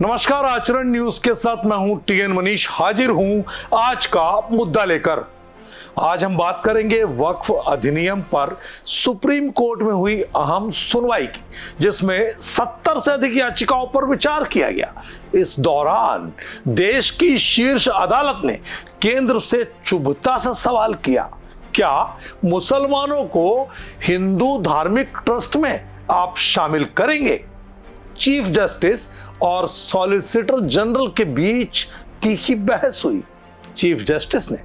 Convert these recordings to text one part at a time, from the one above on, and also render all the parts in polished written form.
नमस्कार, आचरण न्यूज के साथ मैं हूं टीएन मनीष, हाजिर हूं आज का मुद्दा लेकर। आज हम बात करेंगे वक्फ अधिनियम पर सुप्रीम कोर्ट में हुई अहम सुनवाई की, जिसमें 70 से अधिक याचिकाओं पर विचार किया गया। इस दौरान देश की शीर्ष अदालत ने केंद्र से चुभता सा सवाल किया, क्या मुसलमानों को हिंदू धार्मिक ट्रस्ट में आप शामिल करेंगे? चीफ जस्टिस और सॉलिसिटर जनरल के बीच तीखी बहस हुई। चीफ जस्टिस ने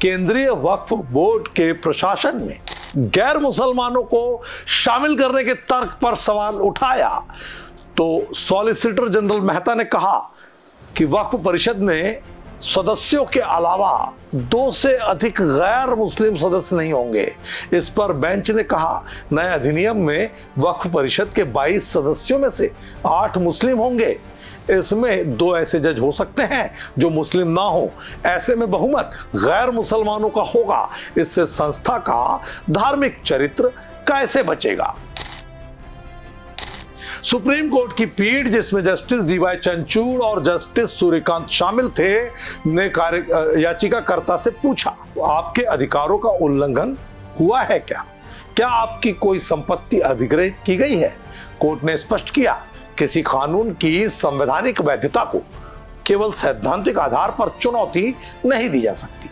केंद्रीय वक्फ बोर्ड के प्रशासन में गैर मुसलमानों को शामिल करने के तर्क पर सवाल उठाया तो सॉलिसिटर जनरल मेहता ने कहा कि वक्फ परिषद में सदस्यों के अलावा 2 से अधिक गैर मुस्लिम सदस्य नहीं होंगे। इस पर बेंच ने कहा, नए अधिनियम में वक्फ परिषद के 22 सदस्यों में से 8 मुस्लिम होंगे। इसमें 2 ऐसे जज हो सकते हैं जो मुस्लिम ना हो। ऐसे में बहुमत गैर मुसलमानों का होगा। इससे संस्था का धार्मिक चरित्र कैसे बचेगा? सुप्रीम कोर्ट की पीठ, जिसमें जस्टिस डीवाई चंद्रचूड़ और जस्टिस सूर्यकांत शामिल थे, ने याचिकाकर्ता से पूछा, आपके अधिकारों का उल्लंघन हुआ है क्या? क्या आपकी कोई संपत्ति अधिग्रहित की गई है? कोर्ट ने स्पष्ट किया, किसी कानून की संवैधानिक वैधता को केवल सैद्धांतिक आधार पर चुनौती नहीं दी जा सकती।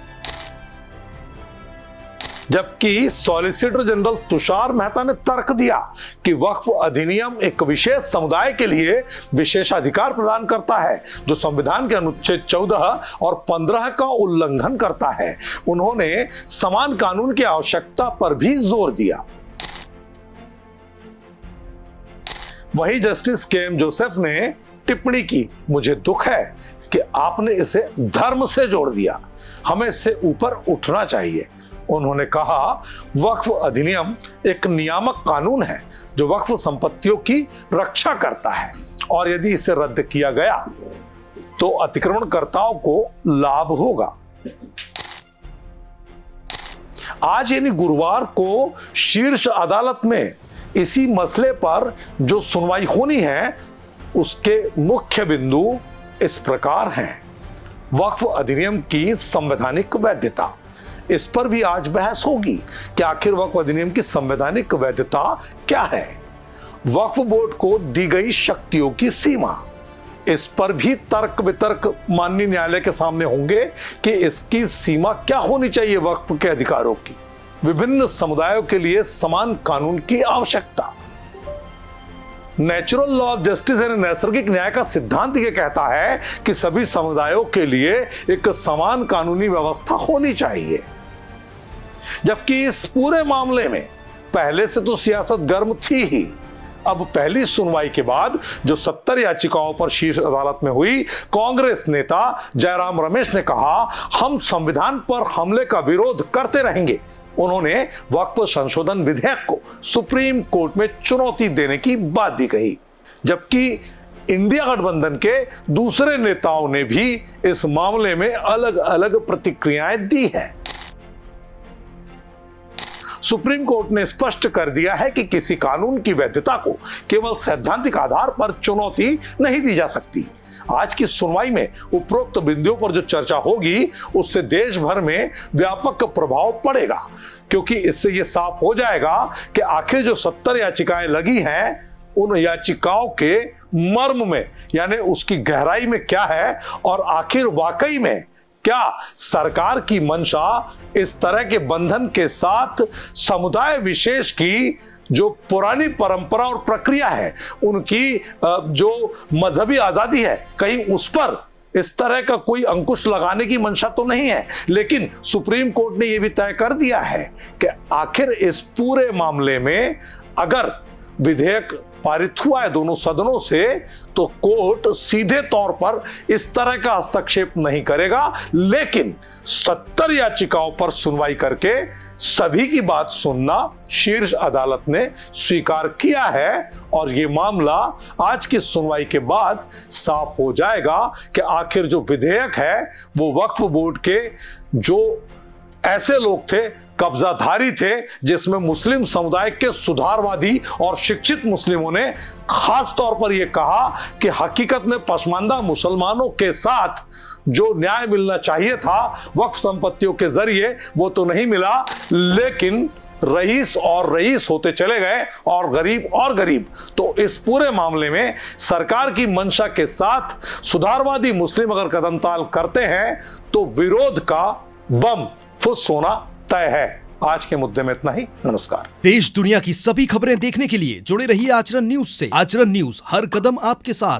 जबकि सॉलिसिटर जनरल तुषार मेहता ने तर्क दिया कि वक्फ अधिनियम एक विशेष समुदाय के लिए विशेषाधिकार प्रदान करता है, जो संविधान के अनुच्छेद 14 और 15 का उल्लंघन करता है। उन्होंने समान कानून की आवश्यकता पर भी जोर दिया। वही जस्टिस के.एम. जोसेफ ने टिप्पणी की, मुझे दुख है कि आपने इसे धर्म से जोड़ दिया, हमें इससे ऊपर उठना चाहिए। उन्होंने कहा, वक्फ अधिनियम एक नियामक कानून है जो वक्फ संपत्तियों की रक्षा करता है, और यदि इसे रद्द किया गया तो अतिक्रमणकर्ताओं को लाभ होगा। आज यानी गुरुवार को शीर्ष अदालत में इसी मसले पर जो सुनवाई होनी है, उसके मुख्य बिंदु इस प्रकार हैं। वक्फ अधिनियम की संवैधानिक वैधता, इस पर भी आज बहस होगी कि आखिर वक्फ अधिनियम की संवैधानिक वैधता क्या है। वक्फ बोर्ड को दी गई शक्तियों की सीमा, इस पर भी तर्क वितर्क माननीय न्यायालय के सामने होंगे कि इसकी सीमा क्या होनी चाहिए। वक्फ के अधिकारों की, विभिन्न समुदायों के लिए समान कानून की आवश्यकता। नेचुरल लॉ ऑफ जस्टिस यानी नैसर्गिक न्याय का सिद्धांत यह कहता है कि सभी समुदायों के लिए एक समान कानूनी व्यवस्था होनी चाहिए। जबकि इस पूरे मामले में पहले से तो सियासत गर्म थी ही। अब पहली सुनवाई के बाद जो 70 याचिकाओं पर शीर्ष अदालत में हुई, कांग्रेस नेता जयराम रमेश ने कहा, हम संविधान पर हमले का विरोध करते रहेंगे। उन्होंने वक्फ संशोधन विधेयक को सुप्रीम कोर्ट में चुनौती देने की बात भी कही। जबकि इंडिया गठबंधन के दूसरे नेताओं ने भी इस मामले में अलग अलग प्रतिक्रियाएं दी हैं। सुप्रीम कोर्ट ने स्पष्ट कर दिया है कि किसी कानून की वैधता को केवल सैद्धांतिक आधार पर चुनौती नहीं दी जा सकती। आज की सुनवाई में उपरोक्त बिंदुओं पर जो चर्चा होगी, उससे देश भर में व्यापक प्रभाव पड़ेगा, क्योंकि इससे यह साफ हो जाएगा कि आखिर जो 70 याचिकाएं लगी हैं, उन याचिकाओं के मर्म में यानी उसकी गहराई में क्या है, और आखिर वाकई में क्या सरकार की मंशा इस तरह के बंधन के साथ समुदाय विशेष की जो पुरानी परंपरा और प्रक्रिया है, उनकी जो मजहबी आजादी है, कहीं उस पर इस तरह का कोई अंकुश लगाने की मंशा तो नहीं है। लेकिन सुप्रीम कोर्ट ने यह भी तय कर दिया है कि आखिर इस पूरे मामले में अगर विधेयक पारित हुआ है दोनों सदनों से, तो कोर्ट सीधे तौर पर इस तरह का हस्तक्षेप नहीं करेगा, लेकिन 70 याचिकाओं पर सुनवाई करके सभी की बात सुनना शीर्ष अदालत ने स्वीकार किया है। और यह मामला आज की सुनवाई के बाद साफ हो जाएगा कि आखिर जो विधेयक है वो वक्फ बोर्ड के जो ऐसे लोग थे कब्जाधारी थे, जिसमें मुस्लिम समुदाय के सुधारवादी और शिक्षित मुस्लिमों ने खास तौर पर यह कहा कि हकीकत में पसमानदा मुसलमानों के साथ जो न्याय मिलना चाहिए था वक्फ संपत्तियों के जरिए वो तो नहीं मिला, लेकिन रईस और रईस होते चले गए और गरीब। तो इस पूरे मामले में सरकार की मंशा के साथ सुधारवादी मुस्लिम अगर कदमताल करते हैं तो विरोध का बम फुस होना तय है। आज के मुद्दे में इतना ही। नमस्कार। देश दुनिया की सभी खबरें देखने के लिए जुड़े रहिए आचरण न्यूज से। आचरण न्यूज, हर कदम आपके साथ।